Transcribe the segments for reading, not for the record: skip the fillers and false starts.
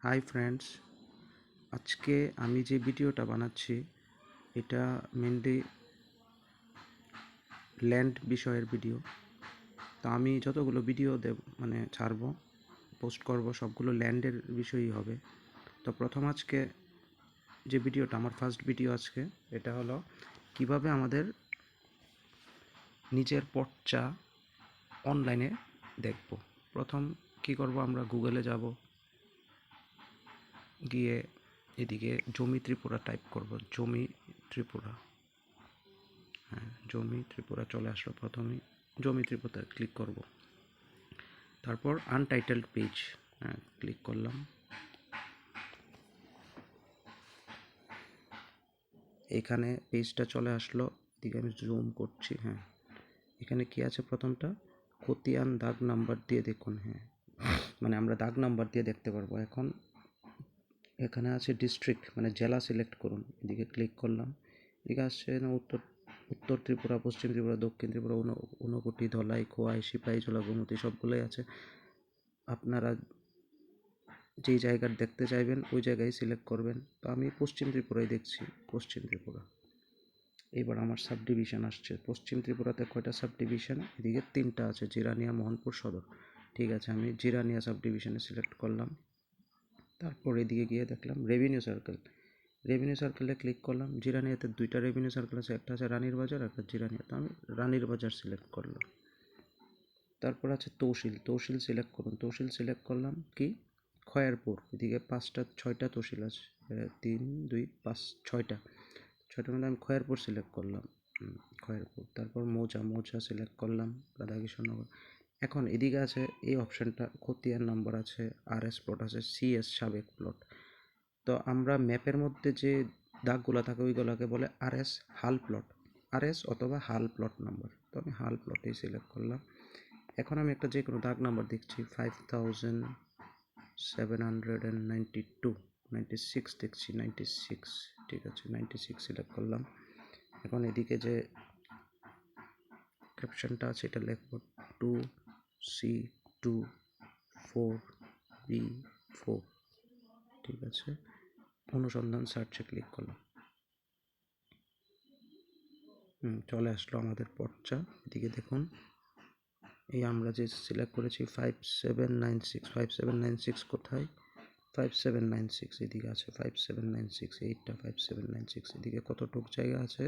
Hi friends, আজকে আমি যে ভিডিওটা বানাচ্ছি এটা মেনলি ল্যান্ড বিষয়ের ভিডিও। তো আমি যতগুলো ভিডিও ছাড়বো, পোস্ট করব, সবগুলো ল্যান্ডের বিষয়ই হবে। তো প্রথম আজকে যে ভিডিওটা, আমার ফার্স্ট ভিডিও আজকে, এটা হলো কিভাবে আমাদের নিজের পর্চা অনলাইনে দেখব। প্রথম কি করব, আমরা গুগলে যাব, গিয়ে এদিকে জমি ত্রিপুরা টাইপ করব। জমি ত্রিপুরা, জমি ত্রিপুরা চলে আসলো। প্রথমেই জমি ত্রিপুরা ক্লিক করব, তারপর আনটাইটেলড পেজ ক্লিক করলাম। এখানে পেজটা চলে আসলো, এদিকে আমি জুম করছি। এখানে কি আছে, প্রথমটা খতিয়ান দাগ নাম্বার দিয়ে দেখুন। আমরা দাগ নাম্বার দিয়ে দেখতে পারবো। এখন এখানে আছে ডিস্ট্রিক্ট, জেলা সিলেক্ট করুন। এদিকে ক্লিক করলাম, এদিকে আসছে না উত্তর ত্রিপুরা, পশ্চিম ত্রিপুরা, দক্ষিণ ত্রিপুরা, ঊনকোটি, ধলাই, খোয়াই, সিপাহীজলা, গোমতী, সবগুলোই আছে। আপনারা যেই জায়গার দেখতে চাইবেন ওই জায়গায় সিলেক্ট করবেন। তো আমি পশ্চিম ত্রিপুরায় দেখছি, পশ্চিম ত্রিপুরা। এবার আমার সাব ডিভিশন আসছে। পশ্চিম ত্রিপুরাতে কয়টা সাব ডিভিশন? এদিকে 3টা আছে, জিরানিয়া, মোহনপুর, সদর। ঠিক আছে, আমি জিরানিয়া সাব ডিভিশনে সিলেক্ট করলাম। তারপর এদিকে গিয়ে দেখলাম রেভিনিউ সার্কেল। রেভিনিউ সার্কেলে ক্লিক করলাম। জিরানিয়াতে 2টা রেভিনিউ সার্কেল আছে, একটা আছে রানীর বাজার, একটা জিরানিয়া। তো আমি রানীর বাজার সিলেক্ট করলাম। তারপর আছে তহসিল। তহসিল সিলেক্ট করুন। তহসিল সিলেক্ট করলাম কি, খয়েরপুর। এদিকে 6টা তহসিল আছে, 3, 2, 5, 6টার মধ্যে আমি খয়েরপুর সিলেক্ট করলাম। খয়েরপুর। তারপর মৌজা সিলেক্ট করলাম, রাধাকিশোরনগর। এখন এদিকে আছে এই অপশানটা, খতিয়ান নাম্বার আছে, RS প্লট আছে, CS সাবেক প্লট। তো আমরা ম্যাপের মধ্যে যে দাগগুলো থাকে ওইগুলোকে বলে RS হাল প্লট, RS অথবা হাল প্লট নাম্বার। তো আমি হাল প্লটেই সিলেক্ট করলাম। এখন আমি একটা যে কোনো দাগ নাম্বার দেখছি, 5792, 96 দেখছি, 96। ঠিক আছে, 96 সিলেক্ট করলাম। এখন এদিকে যে ক্যাপশনটা আছে এটা লিখব, 2C24B4। ঠিক আছে, অনুসন্ধান সার্চে ক্লিক করলাম। চলে আসলো আমাদের পর্চা। এদিকে দেখুন, এই আমরা যে সিলেক্ট করেছি 5796 কোথায়? 5796 এদিকে আছে, 5796, এইটা 5796। এদিকে কতটুক জায়গা আছে?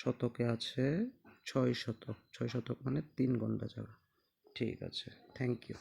শতকে আছে 6 শতক। 6 শতক মানে 3 ঘন্টা জায়গা। ঠিক আছে, থ্যাংক ইউ।